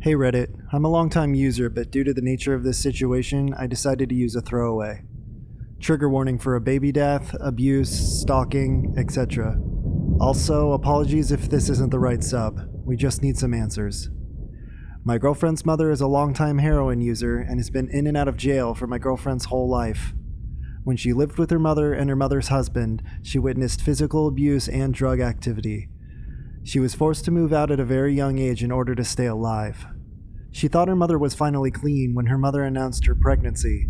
Hey Reddit, I'm a longtime user, but due to the nature of this situation, I decided to use a throwaway. Trigger warning for a baby death, abuse, stalking, etc. Also, apologies if this isn't the right sub. We just need some answers. My girlfriend's mother is a longtime heroin user and has been in and out of jail for my girlfriend's whole life. When she lived with her mother and her mother's husband, she witnessed physical abuse and drug activity. She was forced to move out at a very young age in order to stay alive. She thought her mother was finally clean when her mother announced her pregnancy.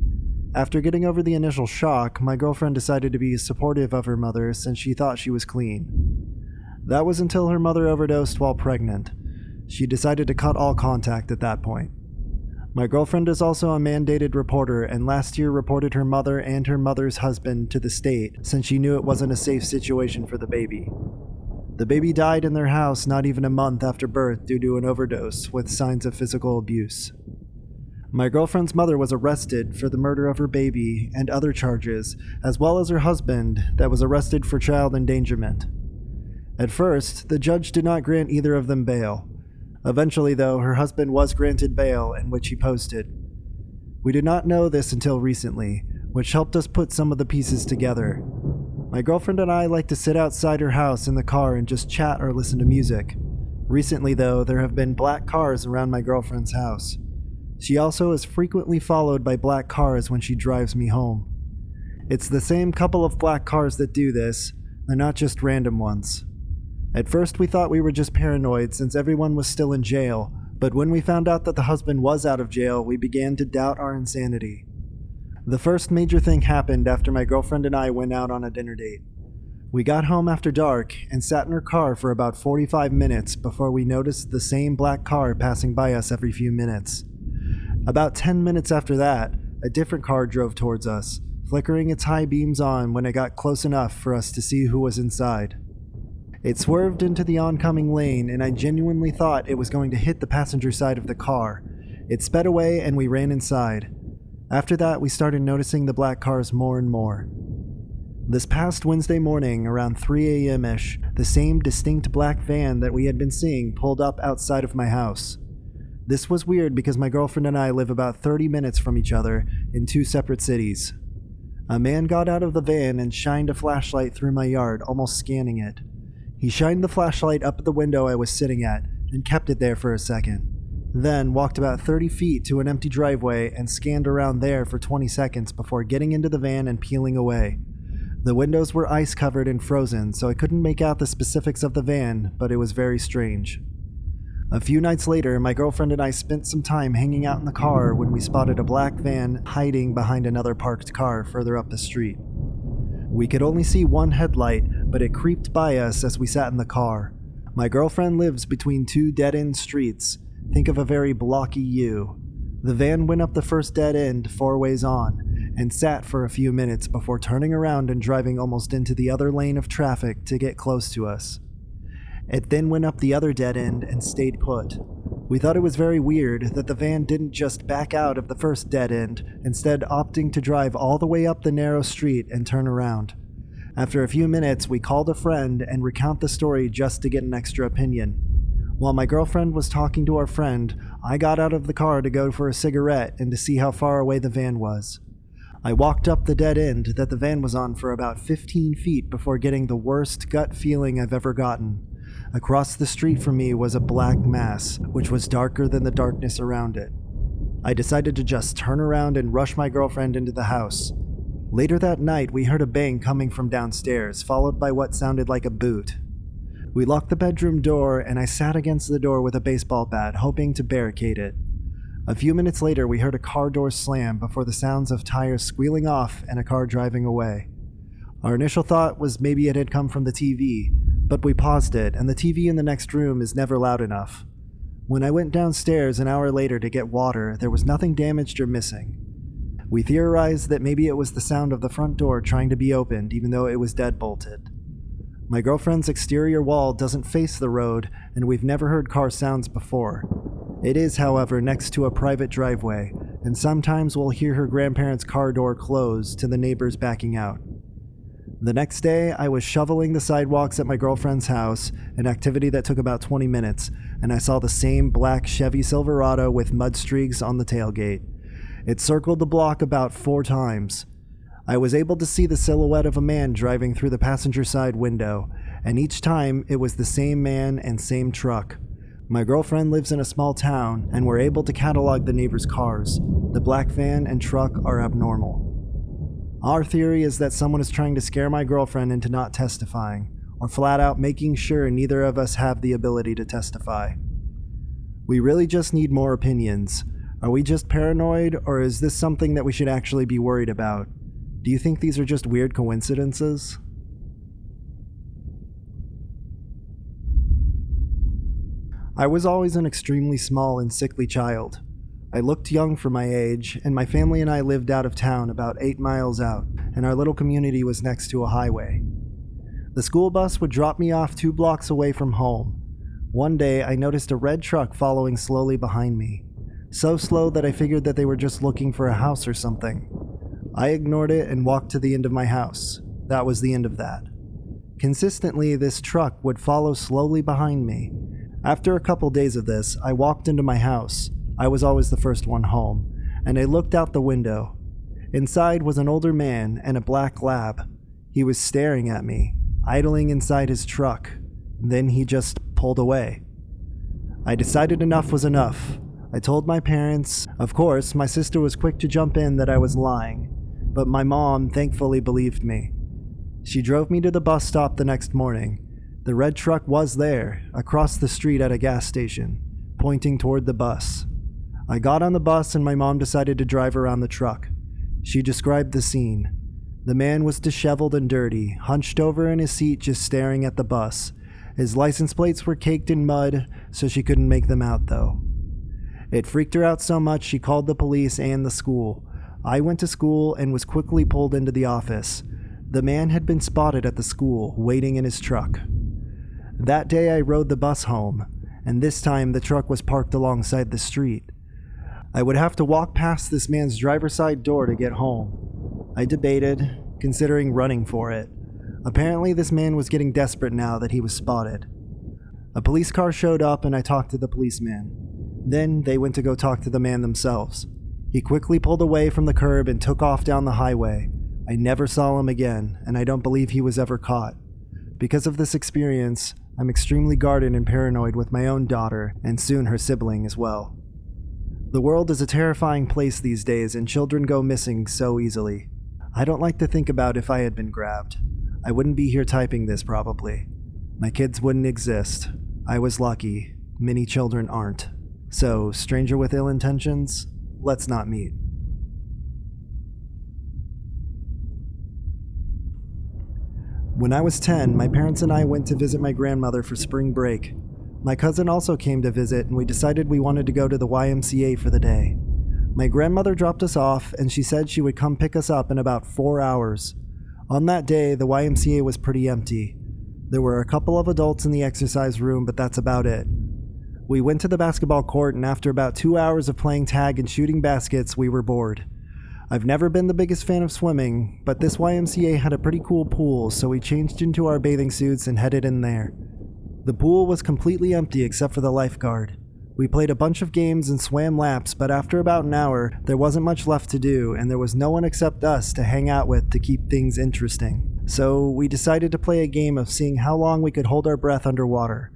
After getting over the initial shock, my girlfriend decided to be supportive of her mother since she thought she was clean. That was until her mother overdosed while pregnant. She decided to cut all contact at that point. My girlfriend is also a mandated reporter and last year reported her mother and her mother's husband to the state since she knew it wasn't a safe situation for the baby. The baby died in their house not even a month after birth due to an overdose with signs of physical abuse. My girlfriend's mother was arrested for the murder of her baby and other charges, as well as her husband that was arrested for child endangerment. At first, the judge did not grant either of them bail. Eventually, though, her husband was granted bail, in which he posted. We did not know this until recently, which helped us put some of the pieces together. My girlfriend and I like to sit outside her house in the car and just chat or listen to music. Recently, though, there have been black cars around my girlfriend's house. She also is frequently followed by black cars when she drives me home. It's the same couple of black cars that do this, they're not just random ones. At first we thought we were just paranoid since everyone was still in jail, but when we found out that the husband was out of jail, we began to doubt our insanity. The first major thing happened after my girlfriend and I went out on a dinner date. We got home after dark and sat in her car for about 45 minutes before we noticed the same black car passing by us every few minutes. About 10 minutes after that, a different car drove towards us, flickering its high beams on when it got close enough for us to see who was inside. It swerved into the oncoming lane and I genuinely thought it was going to hit the passenger side of the car. It sped away and we ran inside. After that, we started noticing the black cars more and more. This past Wednesday morning, around 3 a.m.-ish, the same distinct black van that we had been seeing pulled up outside of my house. This was weird because my girlfriend and I live about 30 minutes from each other in two separate cities. A man got out of the van and shined a flashlight through my yard, almost scanning it. He shined the flashlight up at the window I was sitting at and kept it there for a second. Then walked about 30 feet to an empty driveway and scanned around there for 20 seconds before getting into the van and peeling away. The windows were ice covered and frozen, so I couldn't make out the specifics of the van, but it was very strange. A few nights later, my girlfriend and I spent some time hanging out in the car when we spotted a black van hiding behind another parked car further up the street. We could only see one headlight, but it creeped by us as we sat in the car. My girlfriend lives between two dead-end streets. Think of a very blocky U. The van went up the first dead end 4 ways on, and sat for a few minutes before turning around and driving almost into the other lane of traffic to get close to us. It then went up the other dead end and stayed put. We thought it was very weird that the van didn't just back out of the first dead end, instead opting to drive all the way up the narrow street and turn around. After a few minutes, we called a friend and recount the story just to get an extra opinion. While my girlfriend was talking to our friend, I got out of the car to go for a cigarette and to see how far away the van was. I walked up the dead end that the van was on for about 15 feet before getting the worst gut feeling I've ever gotten. Across the street from me was a black mass, which was darker than the darkness around it. I decided to just turn around and rush my girlfriend into the house. Later that night, we heard a bang coming from downstairs, followed by what sounded like a boot. We locked the bedroom door, and I sat against the door with a baseball bat, hoping to barricade it. A few minutes later, we heard a car door slam before the sounds of tires squealing off and a car driving away. Our initial thought was maybe it had come from the TV, but we paused it, and the TV in the next room is never loud enough. When I went downstairs an hour later to get water, there was nothing damaged or missing. We theorized that maybe it was the sound of the front door trying to be opened even though it was deadbolted. My girlfriend's exterior wall doesn't face the road, and we've never heard car sounds before. It is, however, next to a private driveway, and sometimes we'll hear her grandparents' car door close to the neighbors backing out. The next day, I was shoveling the sidewalks at my girlfriend's house, an activity that took about 20 minutes, and I saw the same black Chevy Silverado with mud streaks on the tailgate. It circled the block about 4 times. I was able to see the silhouette of a man driving through the passenger side window, and each time it was the same man and same truck. My girlfriend lives in a small town, and we're able to catalog the neighbors' cars. The black van and truck are abnormal. Our theory is that someone is trying to scare my girlfriend into not testifying, or flat out making sure neither of us have the ability to testify. We really just need more opinions. Are we just paranoid, or is this something that we should actually be worried about? Do you think these are just weird coincidences? I was always an extremely small and sickly child. I looked young for my age, and my family and I lived out of town about 8 miles out, and our little community was next to a highway. The school bus would drop me off 2 blocks away from home. One day, I noticed a red truck following slowly behind me. So slow that I figured that they were just looking for a house or something. I ignored it and walked to the end of my house. That was the end of that. Consistently, this truck would follow slowly behind me. After a couple days of this, I walked into my house. I was always the first one home, and I looked out the window. Inside was an older man and a black lab. He was staring at me, idling inside his truck. Then he just pulled away. I decided enough was enough. I told my parents. Of course, my sister was quick to jump in that I was lying, but my mom thankfully believed me. She drove me to the bus stop the next morning. The red truck was there, across the street at a gas station, pointing toward the bus. I got on the bus and my mom decided to drive around the truck. She described the scene. The man was disheveled and dirty, hunched over in his seat just staring at the bus. His license plates were caked in mud, so she couldn't make them out though. It freaked her out so much she called the police and the school. I went to school and was quickly pulled into the office. The man had been spotted at the school, waiting in his truck. That day I rode the bus home, and this time the truck was parked alongside the street. I would have to walk past this man's driver's side door to get home. I debated, considering running for it. Apparently this man was getting desperate now that he was spotted. A police car showed up and I talked to the policeman. Then they went to go talk to the man themselves. He quickly pulled away from the curb and took off down the highway. I never saw him again, and I don't believe he was ever caught. Because of this experience, I'm extremely guarded and paranoid with my own daughter, and soon her sibling as well. The world is a terrifying place these days, and children go missing so easily. I don't like to think about if I had been grabbed. I wouldn't be here typing this probably. My kids wouldn't exist. I was lucky. Many children aren't. So, stranger with ill intentions, let's not meet. When I was 10, my parents and I went to visit my grandmother for spring break. My cousin also came to visit, and we decided we wanted to go to the YMCA for the day. My grandmother dropped us off, and she said she would come pick us up in about 4 hours. On that day, the YMCA was pretty empty. There were a couple of adults in the exercise room, but that's about it. We went to the basketball court, and after about 2 hours of playing tag and shooting baskets, we were bored. I've never been the biggest fan of swimming, but this YMCA had a pretty cool pool, so we changed into our bathing suits and headed in there. The pool was completely empty except for the lifeguard. We played a bunch of games and swam laps, but after about an hour, there wasn't much left to do, and there was no one except us to hang out with to keep things interesting. So we decided to play a game of seeing how long we could hold our breath underwater.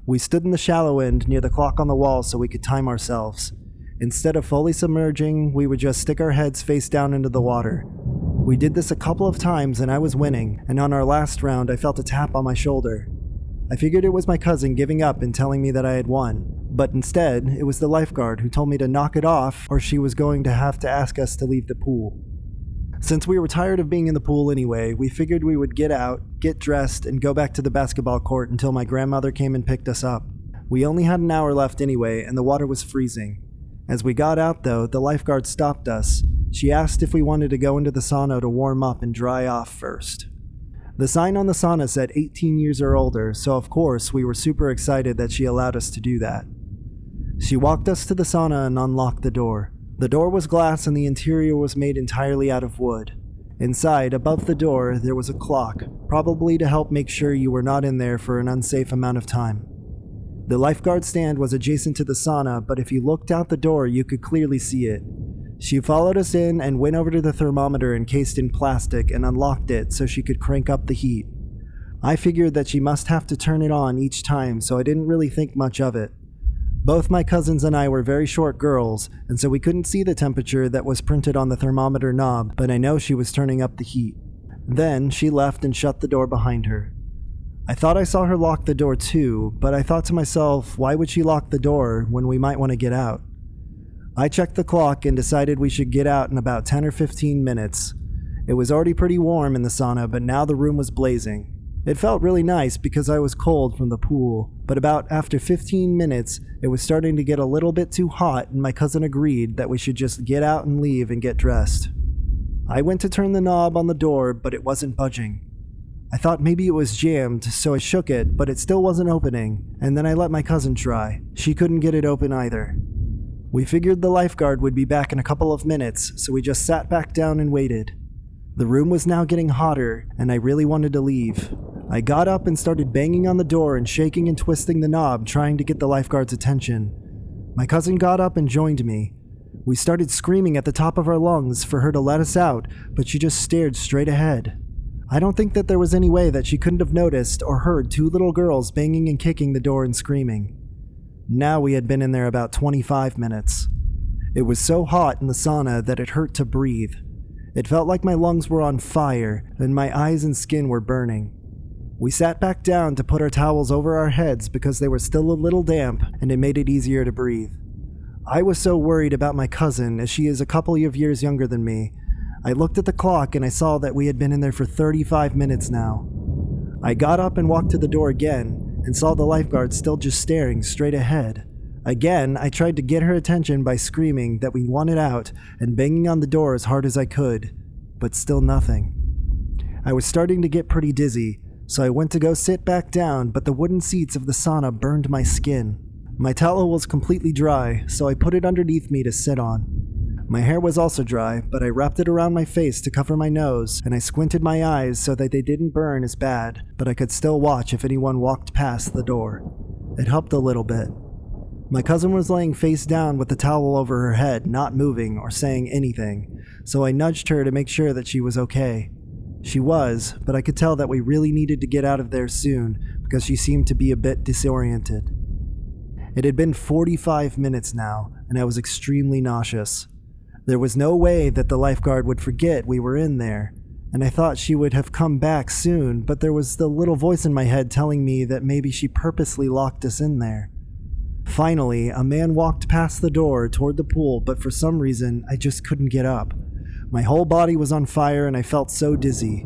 We stood in the shallow end near the clock on the wall so we could time ourselves. Instead of fully submerging, we would just stick our heads face down into the water. We did this a couple of times and I was winning, and on our last round I felt a tap on my shoulder. I figured it was my cousin giving up and telling me that I had won, but instead it was the lifeguard who told me to knock it off or she was going to have to ask us to leave the pool. Since we were tired of being in the pool anyway, we figured we would get out, get dressed, and go back to the basketball court until my grandmother came and picked us up. We only had an hour left anyway, and the water was freezing. As we got out though, the lifeguard stopped us. She asked if we wanted to go into the sauna to warm up and dry off first. The sign on the sauna said 18 years or older, so of course we were super excited that she allowed us to do that. She walked us to the sauna and unlocked the door. The door was glass and the interior was made entirely out of wood. Inside, above the door, there was a clock, probably to help make sure you were not in there for an unsafe amount of time. The lifeguard stand was adjacent to the sauna, but if you looked out the door, you could clearly see it. She followed us in and went over to the thermometer encased in plastic and unlocked it so she could crank up the heat. I figured that she must have to turn it on each time, so I didn't really think much of it. Both my cousins and I were very short girls, and so we couldn't see the temperature that was printed on the thermometer knob, but I know she was turning up the heat. Then she left and shut the door behind her. I thought I saw her lock the door too, but I thought to myself, why would she lock the door when we might want to get out? I checked the clock and decided we should get out in about 10 or 15 minutes. It was already pretty warm in the sauna, but now the room was blazing. It felt really nice because I was cold from the pool, but about after 15 minutes, it was starting to get a little bit too hot and my cousin agreed that we should just get out and leave and get dressed. I went to turn the knob on the door, but it wasn't budging. I thought maybe it was jammed, so I shook it, but it still wasn't opening, and then I let my cousin try. She couldn't get it open either. We figured the lifeguard would be back in a couple of minutes, so we just sat back down and waited. The room was now getting hotter, and I really wanted to leave. I got up and started banging on the door and shaking and twisting the knob, trying to get the lifeguard's attention. My cousin got up and joined me. We started screaming at the top of our lungs for her to let us out, but she just stared straight ahead. I don't think that there was any way that she couldn't have noticed or heard two little girls banging and kicking the door and screaming. Now we had been in there about 25 minutes. It was so hot in the sauna that it hurt to breathe. It felt like my lungs were on fire and my eyes and skin were burning. We sat back down to put our towels over our heads because they were still a little damp and it made it easier to breathe. I was so worried about my cousin as she is a couple of years younger than me. I looked at the clock and I saw that we had been in there for 35 minutes now. I got up and walked to the door again and saw the lifeguard still just staring straight ahead. Again, I tried to get her attention by screaming that we wanted out and banging on the door as hard as I could, but still nothing. I was starting to get pretty dizzy, so I went to go sit back down, but the wooden seats of the sauna burned my skin. My towel was completely dry, so I put it underneath me to sit on. My hair was also dry, but I wrapped it around my face to cover my nose, and I squinted my eyes so that they didn't burn as bad, but I could still watch if anyone walked past the door. It helped a little bit. My cousin was laying face down with the towel over her head, not moving or saying anything, so I nudged her to make sure that she was okay. She was, but I could tell that we really needed to get out of there soon because she seemed to be a bit disoriented. It had been 45 minutes now, and I was extremely nauseous. There was no way that the lifeguard would forget we were in there, and I thought she would have come back soon, but there was the little voice in my head telling me that maybe she purposely locked us in there. Finally, a man walked past the door toward the pool, but for some reason, I just couldn't get up. My whole body was on fire and I felt so dizzy.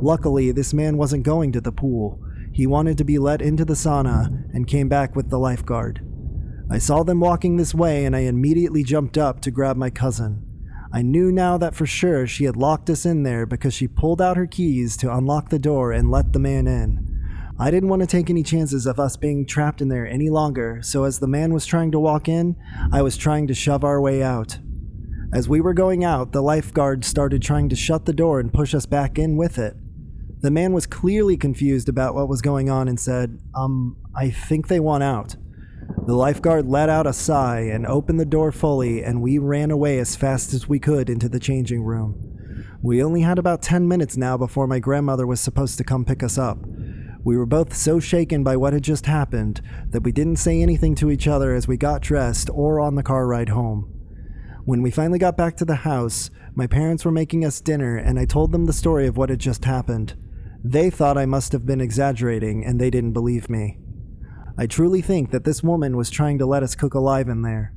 Luckily, this man wasn't going to the pool. He wanted to be let into the sauna and came back with the lifeguard. I saw them walking this way and I immediately jumped up to grab my cousin. I knew now that for sure she had locked us in there because she pulled out her keys to unlock the door and let the man in. I didn't want to take any chances of us being trapped in there any longer, so as the man was trying to walk in, I was trying to shove our way out. As we were going out, the lifeguard started trying to shut the door and push us back in with it. The man was clearly confused about what was going on and said, I think they want out. The lifeguard let out a sigh and opened the door fully, and we ran away as fast as we could into the changing room. We only had about 10 minutes now before my grandmother was supposed to come pick us up. We were both so shaken by what had just happened that we didn't say anything to each other as we got dressed or on the car ride home. When we finally got back to the house, my parents were making us dinner and I told them the story of what had just happened. They thought I must have been exaggerating and they didn't believe me. I truly think that this woman was trying to let us cook alive in there.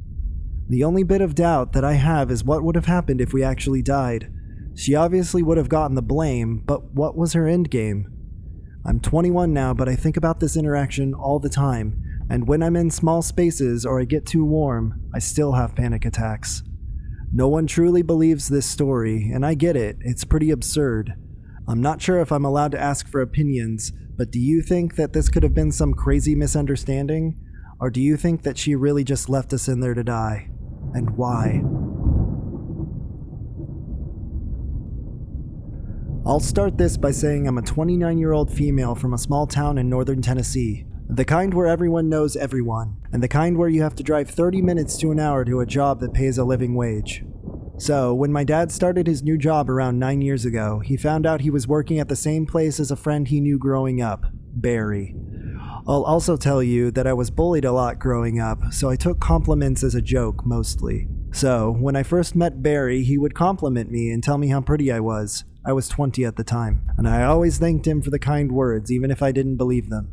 The only bit of doubt that I have is what would have happened if we actually died. She obviously would have gotten the blame, but what was her end game? I'm 21 now, but I think about this interaction all the time, and when I'm in small spaces or I get too warm, I still have panic attacks. No one truly believes this story, and I get it, it's pretty absurd. I'm not sure if I'm allowed to ask for opinions, but do you think that this could have been some crazy misunderstanding? Or do you think that she really just left us in there to die? And why? I'll start this by saying I'm a 29-year-old female from a small town in northern Tennessee. The kind where everyone knows everyone, and the kind where you have to drive 30 minutes to an hour to a job that pays a living wage. So, when my dad started his new job around 9 years ago, he found out he was working at the same place as a friend he knew growing up, Barry. I'll also tell you that I was bullied a lot growing up, so I took compliments as a joke mostly. So, when I first met Barry, he would compliment me and tell me how pretty I was. I was 20 at the time, and I always thanked him for the kind words, even if I didn't believe them.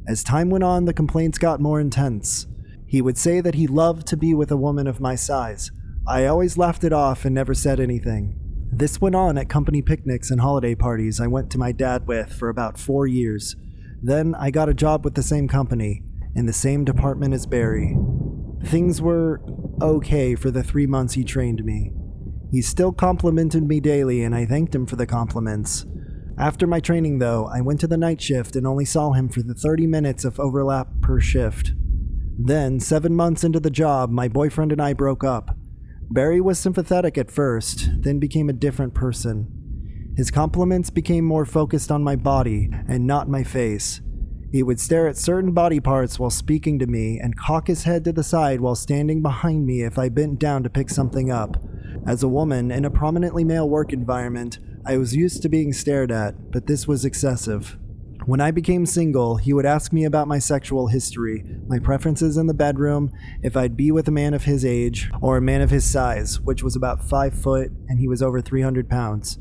As time went on, the complaints got more intense. He would say that he loved to be with a woman of my size. I always laughed it off and never said anything. This went on at company picnics and holiday parties I went to my dad with for about 4 years. Then I got a job with the same company, in the same department as Barry. Things were okay for the 3 months he trained me. He still complimented me daily and I thanked him for the compliments. After my training though, I went to the night shift and only saw him for the 30 minutes of overlap per shift. Then, 7 months into the job, my boyfriend and I broke up. Barry was sympathetic at first, then became a different person. His compliments became more focused on my body and not my face. He would stare at certain body parts while speaking to me and cock his head to the side while standing behind me if I bent down to pick something up. As a woman in a prominently male work environment, I was used to being stared at, but this was excessive. When I became single, he would ask me about my sexual history, my preferences in the bedroom, if I'd be with a man of his age, or a man of his size, which was about 5 foot, and he was over 300 pounds.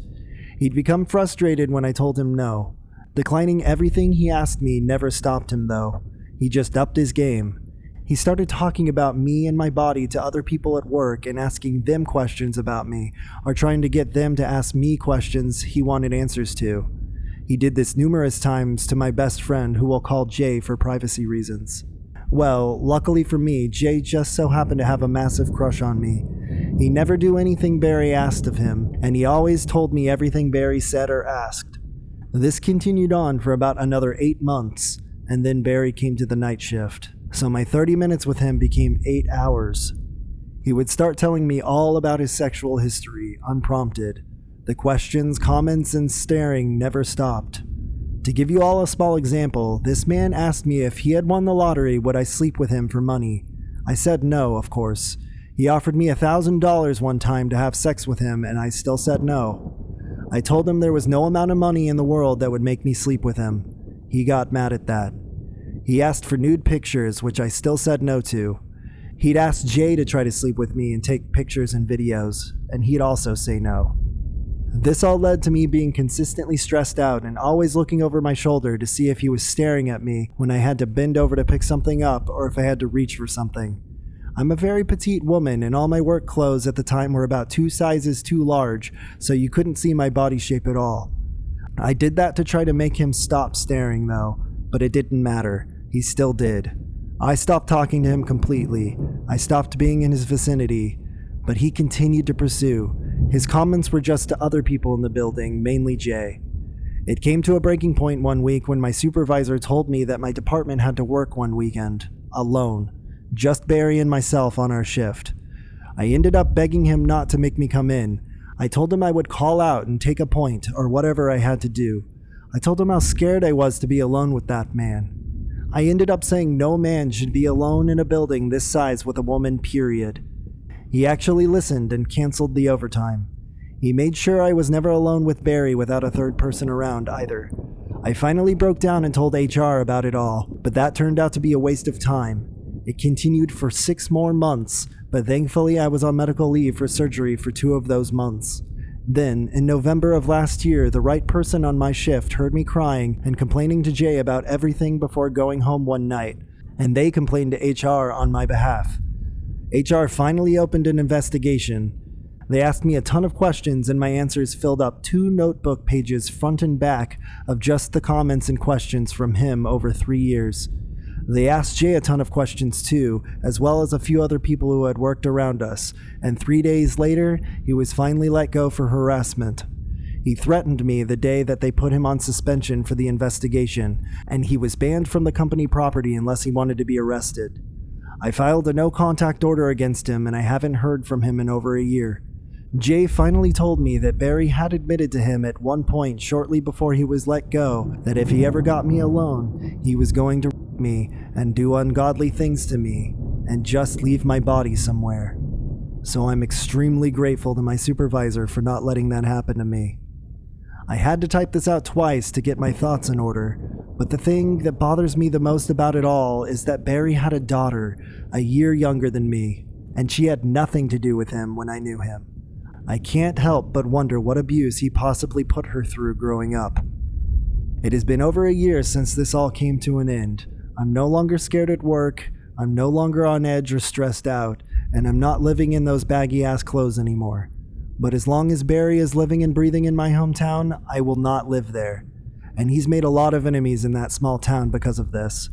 He'd become frustrated when I told him no. Declining everything he asked me never stopped him though. He just upped his game. He started talking about me and my body to other people at work and asking them questions about me, or trying to get them to ask me questions he wanted answers to. He did this numerous times to my best friend, who we'll call Jay for privacy reasons. Well, luckily for me, Jay just so happened to have a massive crush on me. He never do anything Barry asked of him, and he always told me everything Barry said or asked. This continued on for about another 8 months, and then Barry came to the night shift, so my 30 minutes with him became 8 hours. He would start telling me all about his sexual history, unprompted. The questions, comments, and staring never stopped. To give you all a small example, this man asked me if he had won the lottery, would I sleep with him for money. I said no, of course. He offered me $1,000 one time to have sex with him, and I still said no. I told him there was no amount of money in the world that would make me sleep with him. He got mad at that. He asked for nude pictures, which I still said no to. He'd ask Jay to try to sleep with me and take pictures and videos, and he'd also say no. This all led to me being consistently stressed out and always looking over my shoulder to see if he was staring at me when I had to bend over to pick something up or if I had to reach for something. I'm a very petite woman and all my work clothes at the time were about 2 sizes too large, so you couldn't see my body shape at all. I did that to try to make him stop staring though, but it didn't matter. He still did. I stopped talking to him completely. I stopped being in his vicinity, but he continued to pursue. His comments were just to other people in the building, mainly Jay. It came to a breaking point one week when my supervisor told me that my department had to work one weekend, alone, just Barry and myself on our shift. I ended up begging him not to make me come in. I told him I would call out and take a point, or whatever I had to do. I told him how scared I was to be alone with that man. I ended up saying no man should be alone in a building this size with a woman, period. He actually listened and canceled the overtime. He made sure I was never alone with Barry without a third person around either. I finally broke down and told HR about it all, but that turned out to be a waste of time. It continued for 6 more months, but thankfully I was on medical leave for surgery for 2 of those months. Then, in November of last year, the right person on my shift heard me crying and complaining to Jay about everything before going home one night, and they complained to HR on my behalf. HR finally opened an investigation. They asked me a ton of questions and my answers filled up 2 notebook pages front and back of just the comments and questions from him over 3 years. They asked Jay a ton of questions too, as well as a few other people who had worked around us, and 3 days later, he was finally let go for harassment. He threatened me the day that they put him on suspension for the investigation, and he was banned from the company property unless he wanted to be arrested. I filed a no-contact order against him and I haven't heard from him in over a year. Jay finally told me that Barry had admitted to him at one point shortly before he was let go that if he ever got me alone, he was going to rape me and do ungodly things to me and just leave my body somewhere. So I'm extremely grateful to my supervisor for not letting that happen to me. I had to type this out twice to get my thoughts in order, but the thing that bothers me the most about it all is that Barry had a daughter a year younger than me, and she had nothing to do with him when I knew him. I can't help but wonder what abuse he possibly put her through growing up. It has been over a year since this all came to an end. I'm no longer scared at work, I'm no longer on edge or stressed out, and I'm not living in those baggy-ass clothes anymore. But as long as Barry is living and breathing in my hometown, I will not live there. And he's made a lot of enemies in that small town because of this.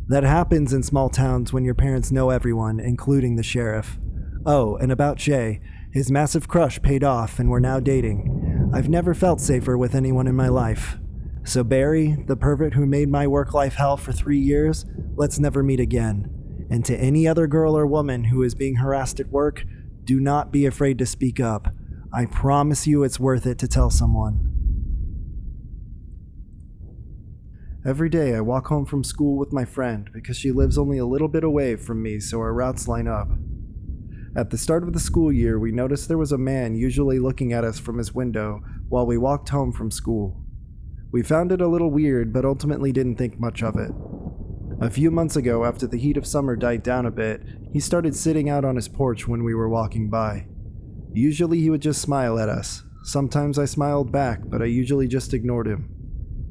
That happens in small towns when your parents know everyone, including the sheriff. Oh, and about Jay, his massive crush paid off and we're now dating. I've never felt safer with anyone in my life. So Barry, the pervert who made my work life hell for 3 years, let's never meet again. And to any other girl or woman who is being harassed at work, do not be afraid to speak up. I promise you it's worth it to tell someone. Every day I walk home from school with my friend because she lives only a little bit away from me, so our routes line up. At the start of the school year, we noticed there was a man usually looking at us from his window while we walked home from school. We found it a little weird, but ultimately didn't think much of it. A few months ago, after the heat of summer died down a bit, he started sitting out on his porch when we were walking by. Usually he would just smile at us. Sometimes I smiled back, but I usually just ignored him.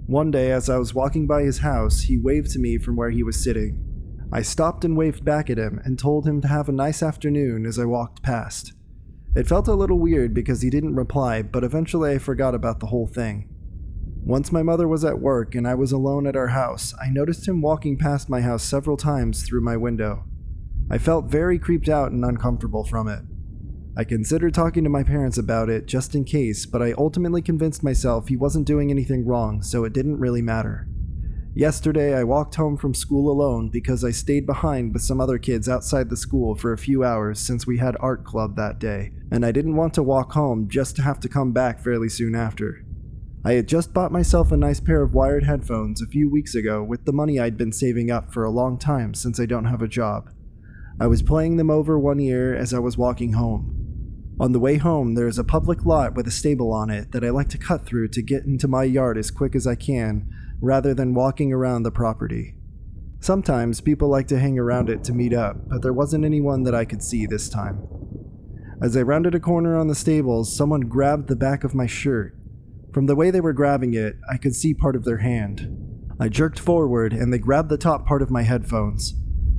One day, as I was walking by his house, he waved to me from where he was sitting. I stopped and waved back at him and told him to have a nice afternoon as I walked past. It felt a little weird because he didn't reply, but eventually I forgot about the whole thing. Once my mother was at work and I was alone at our house, I noticed him walking past my house several times through my window. I felt very creeped out and uncomfortable from it. I considered talking to my parents about it just in case, but I ultimately convinced myself he wasn't doing anything wrong, so it didn't really matter. Yesterday, I walked home from school alone because I stayed behind with some other kids outside the school for a few hours since we had art club that day, and I didn't want to walk home just to have to come back fairly soon after. I had just bought myself a nice pair of wired headphones a few weeks ago with the money I'd been saving up for a long time since I don't have a job. I was playing them over one ear as I was walking home. On the way home, there is a public lot with a stable on it that I like to cut through to get into my yard as quick as I can, rather than walking around the property. Sometimes people like to hang around it to meet up, but there wasn't anyone that I could see this time. As I rounded a corner on the stables, someone grabbed the back of my shirt. From the way they were grabbing it, I could see part of their hand. I jerked forward and they grabbed the top part of my headphones.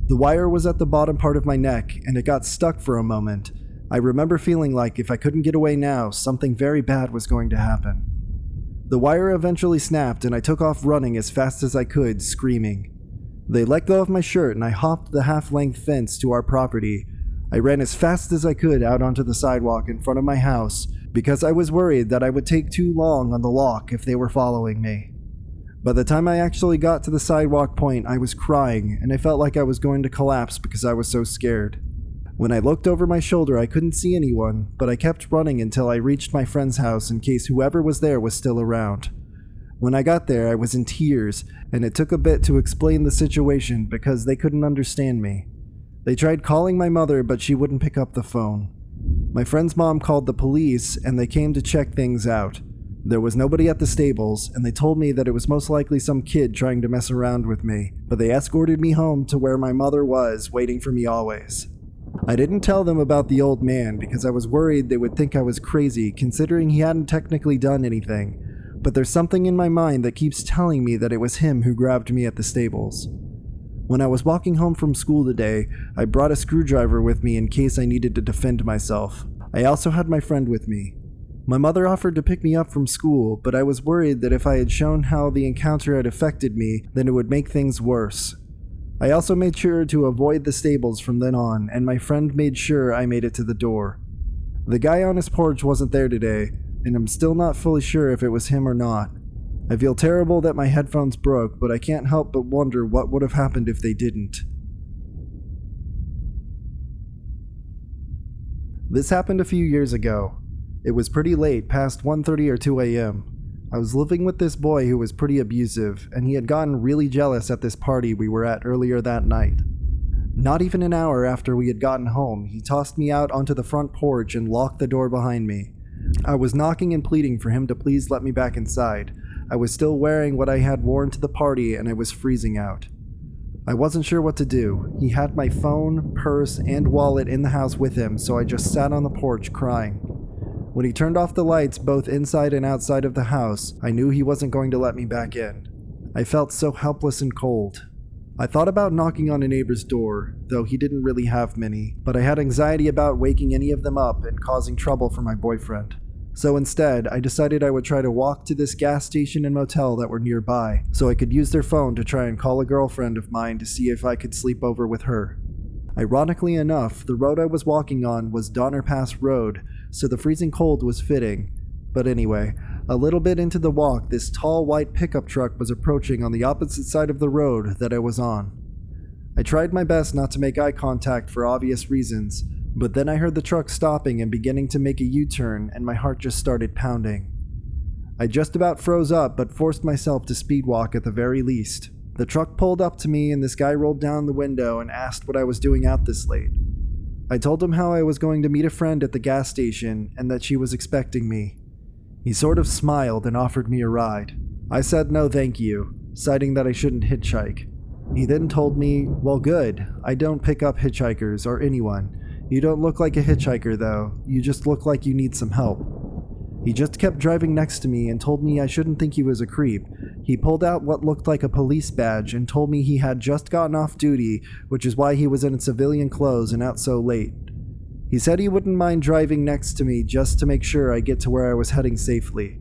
The wire was at the bottom part of my neck and it got stuck for a moment. I remember feeling like if I couldn't get away now, something very bad was going to happen. The wire eventually snapped and I took off running as fast as I could, screaming. They let go of my shirt and I hopped the half-length fence to our property. I ran as fast as I could out onto the sidewalk in front of my house because I was worried that I would take too long on the lock if they were following me. By the time I actually got to the sidewalk point, I was crying and I felt like I was going to collapse because I was so scared. When I looked over my shoulder, I couldn't see anyone, but I kept running until I reached my friend's house in case whoever was there was still around. When I got there, I was in tears, and it took a bit to explain the situation because they couldn't understand me. They tried calling my mother, but she wouldn't pick up the phone. My friend's mom called the police, and they came to check things out. There was nobody at the stables, and they told me that it was most likely some kid trying to mess around with me, but they escorted me home to where my mother was, waiting for me always. I didn't tell them about the old man because I was worried they would think I was crazy considering he hadn't technically done anything, but there's something in my mind that keeps telling me that it was him who grabbed me at the stables. When I was walking home from school today, I brought a screwdriver with me in case I needed to defend myself. I also had my friend with me. My mother offered to pick me up from school, but I was worried that if I had shown how the encounter had affected me, then it would make things worse. I also made sure to avoid the stables from then on, and my friend made sure I made it to the door. The guy on his porch wasn't there today, and I'm still not fully sure if it was him or not. I feel terrible that my headphones broke, but I can't help but wonder what would have happened if they didn't. This happened a few years ago. It was pretty late, past 1:30 or 2 a.m. I was living with this boy who was pretty abusive, and he had gotten really jealous at this party we were at earlier that night. Not even an hour after we had gotten home, he tossed me out onto the front porch and locked the door behind me. I was knocking and pleading for him to please let me back inside. I was still wearing what I had worn to the party, and I was freezing out. I wasn't sure what to do. He had my phone, purse, and wallet in the house with him, so I just sat on the porch crying. When he turned off the lights both inside and outside of the house, I knew he wasn't going to let me back in. I felt so helpless and cold. I thought about knocking on a neighbor's door, though he didn't really have many, but I had anxiety about waking any of them up and causing trouble for my boyfriend. So instead, I decided I would try to walk to this gas station and motel that were nearby, so I could use their phone to try and call a girlfriend of mine to see if I could sleep over with her. Ironically enough, the road I was walking on was Donner Pass Road, so the freezing cold was fitting. But anyway, a little bit into the walk, this tall white pickup truck was approaching on the opposite side of the road that I was on. I tried my best not to make eye contact for obvious reasons, but then I heard the truck stopping and beginning to make a U-turn, and my heart just started pounding. I just about froze up, but forced myself to speed walk at the very least. The truck pulled up to me, and this guy rolled down the window and asked what I was doing out this late. I told him how I was going to meet a friend at the gas station and that she was expecting me. He sort of smiled and offered me a ride. I said no thank you, citing that I shouldn't hitchhike. He then told me, well good, I don't pick up hitchhikers or anyone. You don't look like a hitchhiker though, you just look like you need some help. He just kept driving next to me and told me I shouldn't think he was a creep. He pulled out what looked like a police badge and told me he had just gotten off duty, which is why he was in civilian clothes and out so late. He said he wouldn't mind driving next to me just to make sure I get to where I was heading safely.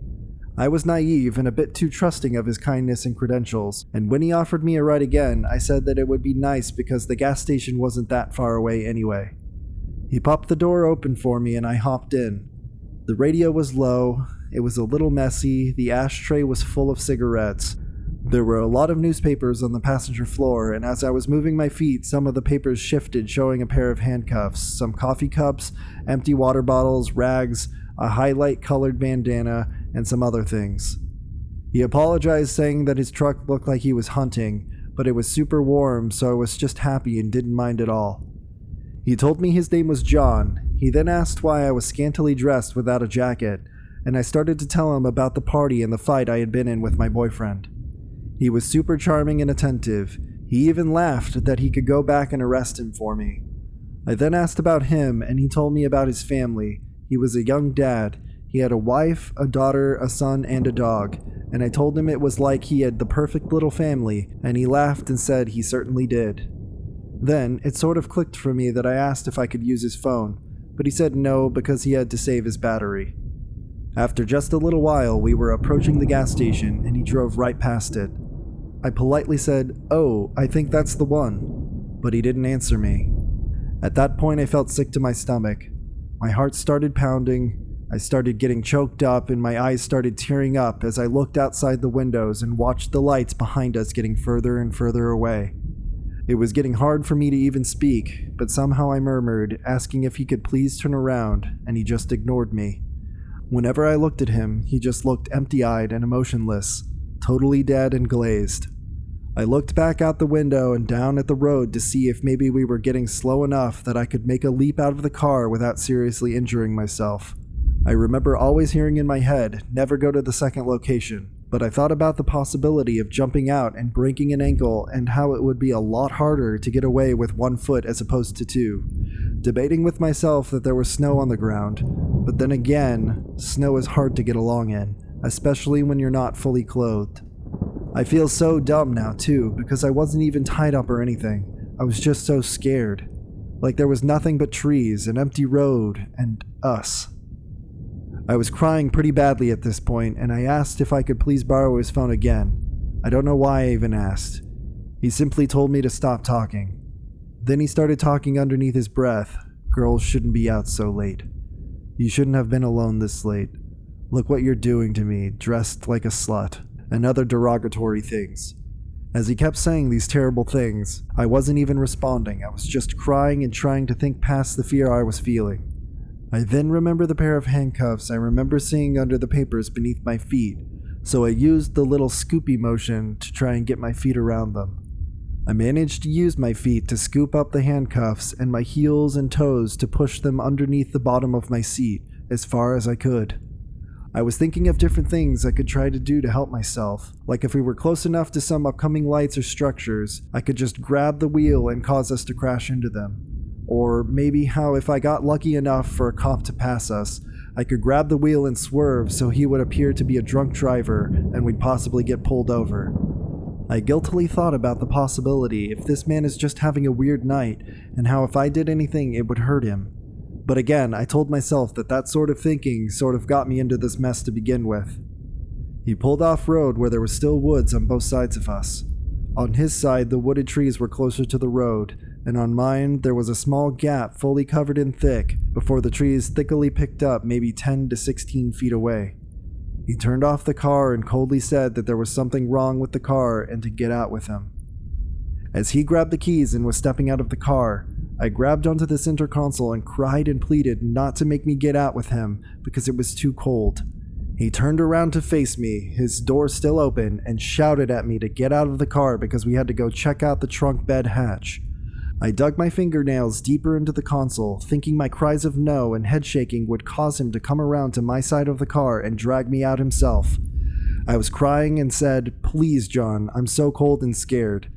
I was naive and a bit too trusting of his kindness and credentials, and when he offered me a ride again, I said that it would be nice because the gas station wasn't that far away anyway. He popped the door open for me and I hopped in. The radio was low, it was a little messy, the ashtray was full of cigarettes. There were a lot of newspapers on the passenger floor, and as I was moving my feet, some of the papers shifted, showing a pair of handcuffs, some coffee cups, empty water bottles, rags, a highlight-colored bandana, and some other things. He apologized, saying that his truck looked like he was hunting, but it was super warm, so I was just happy and didn't mind at all. He told me his name was John. He then asked why I was scantily dressed without a jacket, and I started to tell him about the party and the fight I had been in with my boyfriend. He was super charming and attentive. He even laughed that he could go back and arrest him for me. I then asked about him, and he told me about his family. He was a young dad. He had a wife, a daughter, a son, and a dog, and I told him it was like he had the perfect little family, and he laughed and said he certainly did. Then, it sort of clicked for me that I asked if I could use his phone, but he said no because he had to save his battery. After just a little while, we were approaching the gas station, and he drove right past it. I politely said, "Oh, I think that's the one," but he didn't answer me. At that point, I felt sick to my stomach. My heart started pounding, I started getting choked up, and my eyes started tearing up as I looked outside the windows and watched the lights behind us getting further and further away. It was getting hard for me to even speak, but somehow I murmured, asking if he could please turn around, and he just ignored me. Whenever I looked at him, he just looked empty-eyed and emotionless, totally dead and glazed. I looked back out the window and down at the road to see if maybe we were getting slow enough that I could make a leap out of the car without seriously injuring myself. I remember always hearing in my head, never go to the second location, but I thought about the possibility of jumping out and breaking an ankle and how it would be a lot harder to get away with 1 foot as opposed to 2, debating with myself that there was snow on the ground, but then again, snow is hard to get along in, especially when you're not fully clothed. I feel so dumb now too, because I wasn't even tied up or anything. I was just so scared. Like there was nothing but trees, an empty road, and us. I was crying pretty badly at this point, and I asked if I could please borrow his phone again. I don't know why I even asked. He simply told me to stop talking. Then he started talking underneath his breath. Girls shouldn't be out so late. You shouldn't have been alone this late. Look what you're doing to me, dressed like a slut, and other derogatory things. As he kept saying these terrible things, I wasn't even responding. I was just crying and trying to think past the fear I was feeling. I then remember the pair of handcuffs I remember seeing under the papers beneath my feet, so I used the little scoopy motion to try and get my feet around them. I managed to use my feet to scoop up the handcuffs and my heels and toes to push them underneath the bottom of my seat as far as I could. I was thinking of different things I could try to do to help myself, like if we were close enough to some upcoming lights or structures, I could just grab the wheel and cause us to crash into them. Or maybe how if I got lucky enough for a cop to pass us, I could grab the wheel and swerve so he would appear to be a drunk driver and we'd possibly get pulled over. I guiltily thought about the possibility if this man is just having a weird night and how if I did anything it would hurt him. But again, I told myself that sort of thinking sort of got me into this mess to begin with. He pulled off road where there were still woods on both sides of us. On his side, the wooded trees were closer to the road, and on mine, there was a small gap fully covered in thick before the trees thickly picked up maybe 10 to 16 feet away. He turned off the car and coldly said that there was something wrong with the car and to get out with him. As he grabbed the keys and was stepping out of the car, I grabbed onto the center console and cried and pleaded not to make me get out with him because it was too cold. He turned around to face me, his door still open, and shouted at me to get out of the car because we had to go check out the trunk bed hatch. I dug my fingernails deeper into the console, thinking my cries of no and head shaking would cause him to come around to my side of the car and drag me out himself. I was crying and said, "Please, John, I'm so cold and scared."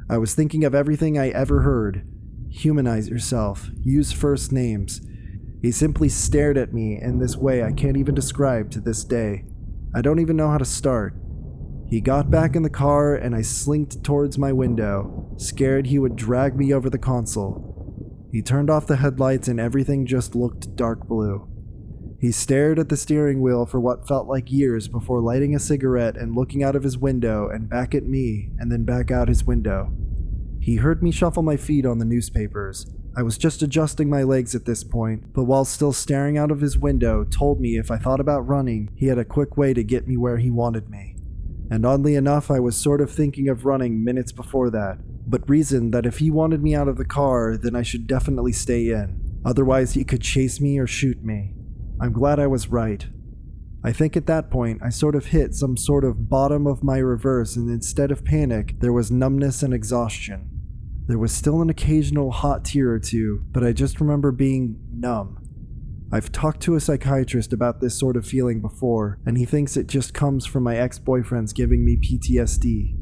I was thinking of everything I ever heard. Humanize yourself. Use first names. He simply stared at me in this way I can't even describe to this day. I don't even know how to start. He got back in the car and I slinked towards my window, scared he would drag me over the console. He turned off the headlights and everything just looked dark blue. He stared at the steering wheel for what felt like years before lighting a cigarette and looking out of his window and back at me and then back out his window. He heard me shuffle my feet on the newspapers. I was just adjusting my legs at this point, but while still staring out of his window, told me if I thought about running, he had a quick way to get me where he wanted me. And oddly enough, I was sort of thinking of running minutes before that, but reasoned that if he wanted me out of the car, then I should definitely stay in. Otherwise, he could chase me or shoot me. I'm glad I was right. I think at that point, I sort of hit some sort of bottom of my reverse, and instead of panic, there was numbness and exhaustion. There was still an occasional hot tear or two, but I just remember being numb. I've talked to a psychiatrist about this sort of feeling before, and he thinks it just comes from my ex-boyfriends giving me PTSD.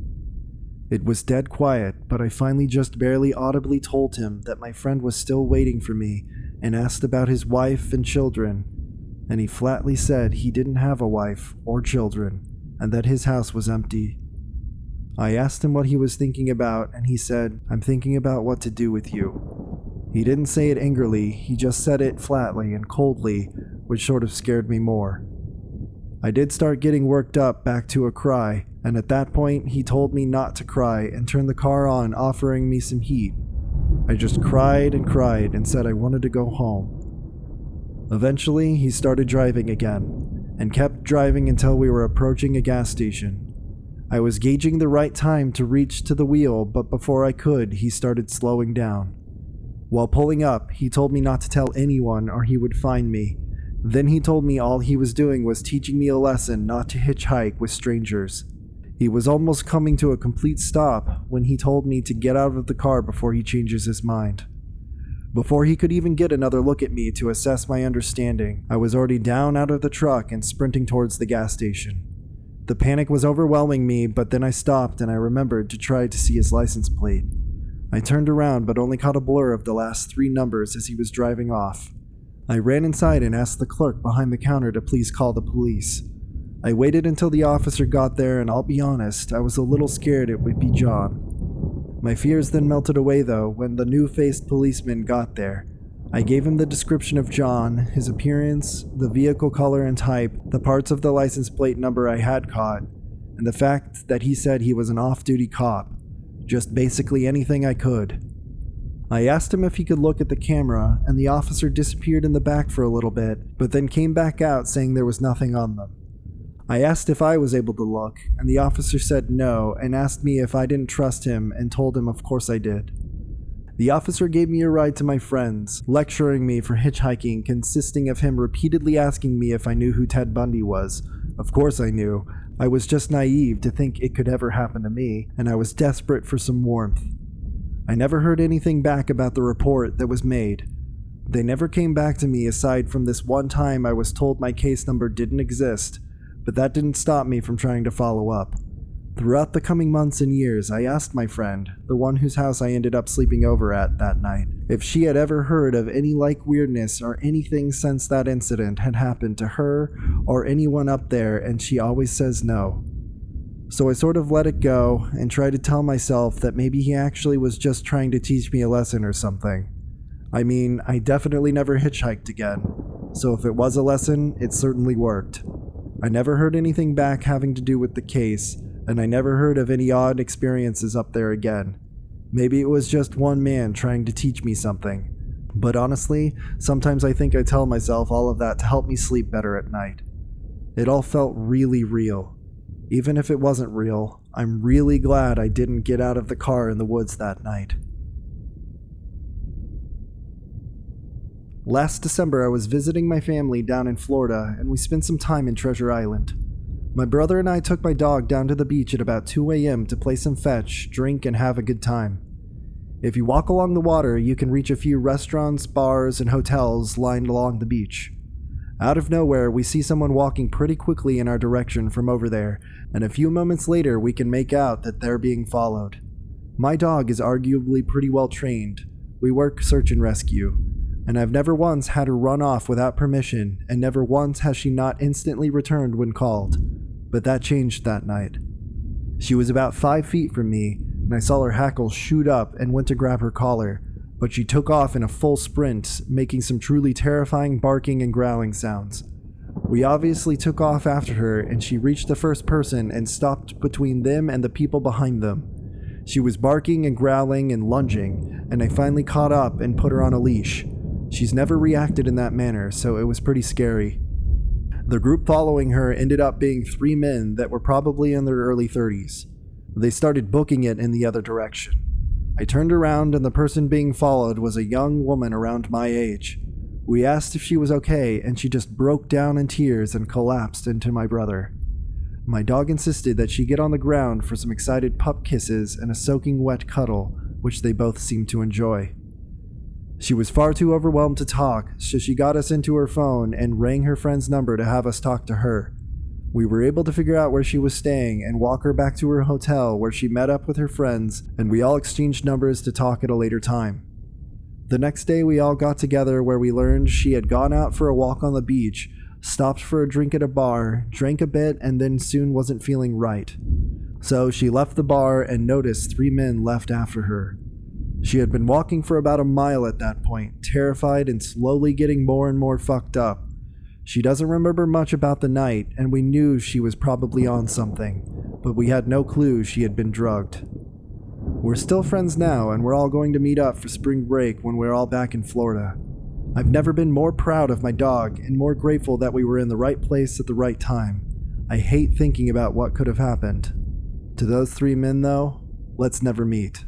It was dead quiet, but I finally just barely audibly told him that my friend was still waiting for me and asked about his wife and children, and he flatly said he didn't have a wife or children and that his house was empty. I asked him what he was thinking about, and he said, "I'm thinking about what to do with you." He didn't say it angrily, he just said it flatly and coldly, which sort of scared me more. I did start getting worked up back to a cry, and at that point he told me not to cry and turned the car on, offering me some heat. I just cried and said I wanted to go home. Eventually, he started driving again, and kept driving until we were approaching a gas station. I was gauging the right time to reach to the wheel, but before I could, he started slowing down. While pulling up, he told me not to tell anyone or he would find me. Then he told me all he was doing was teaching me a lesson not to hitchhike with strangers. He was almost coming to a complete stop when he told me to get out of the car before he changes his mind. Before he could even get another look at me to assess my understanding, I was already down out of the truck and sprinting towards the gas station. The panic was overwhelming me, but then I stopped and I remembered to try to see his license plate. I turned around but only caught a blur of the last 3 numbers as he was driving off. I ran inside and asked the clerk behind the counter to please call the police. I waited until the officer got there, and I'll be honest, I was a little scared it would be John. My fears then melted away though when the new-faced policeman got there. I gave him the description of John, his appearance, the vehicle color and type, the parts of the license plate number I had caught, and the fact that he said he was an off-duty cop. Just basically anything I could. I asked him if he could look at the camera, and the officer disappeared in the back for a little bit, but then came back out saying there was nothing on them. I asked if I was able to look, and the officer said no, and asked me if I didn't trust him and told him of course I did. The officer gave me a ride to my friends, lecturing me for hitchhiking, consisting of him repeatedly asking me if I knew who Ted Bundy was. Of course I knew. I was just naive to think it could ever happen to me, and I was desperate for some warmth. I never heard anything back about the report that was made. They never came back to me aside from this one time I was told my case number didn't exist, but that didn't stop me from trying to follow up. Throughout the coming months and years, I asked my friend, the one whose house I ended up sleeping over at that night, if she had ever heard of any like weirdness or anything since that incident had happened to her or anyone up there, and she always says no. So I sort of let it go and tried to tell myself that maybe he actually was just trying to teach me a lesson or something. I mean, I definitely never hitchhiked again, so if it was a lesson, it certainly worked. I never heard anything back having to do with the case, and I never heard of any odd experiences up there again. Maybe it was just one man trying to teach me something. But honestly, sometimes I think I tell myself all of that to help me sleep better at night. It all felt really real. Even if it wasn't real, I'm really glad I didn't get out of the car in the woods that night. Last December, I was visiting my family down in Florida, and we spent some time in Treasure Island. My brother and I took my dog down to the beach at about 2 a.m. to play some fetch, drink, and have a good time. If you walk along the water, you can reach a few restaurants, bars, and hotels lined along the beach. Out of nowhere, we see someone walking pretty quickly in our direction from over there, and a few moments later we can make out that they're being followed. My dog is arguably pretty well trained. We work search and rescue, and I've never once had her run off without permission, and never once has she not instantly returned when called. But that changed that night. She was about 5 feet from me, and I saw her hackles shoot up and went to grab her collar, but she took off in a full sprint, making some truly terrifying barking and growling sounds. We obviously took off after her, and she reached the first person and stopped between them and the people behind them. She was barking and growling and lunging, and I finally caught up and put her on a leash. She's never reacted in that manner, so it was pretty scary. The group following her ended up being 3 men that were probably in their early 30s. They started booking it in the other direction. I turned around and the person being followed was a young woman around my age. We asked if she was okay, and she just broke down in tears and collapsed into my brother. My dog insisted that she get on the ground for some excited pup kisses and a soaking wet cuddle, which they both seemed to enjoy. She was far too overwhelmed to talk, so she got us into her phone and rang her friend's number to have us talk to her. We were able to figure out where she was staying and walk her back to her hotel, where she met up with her friends, and we all exchanged numbers to talk at a later time. The next day we all got together, where we learned she had gone out for a walk on the beach, stopped for a drink at a bar, drank a bit, and then soon wasn't feeling right. So she left the bar and noticed 3 men left after her. She had been walking for about a mile at that point, terrified and slowly getting more and more fucked up. She doesn't remember much about the night, and we knew she was probably on something, but we had no clue she had been drugged. We're still friends now, and we're all going to meet up for spring break when we're all back in Florida. I've never been more proud of my dog and more grateful that we were in the right place at the right time. I hate thinking about what could have happened. To those 3 men, though, let's never meet.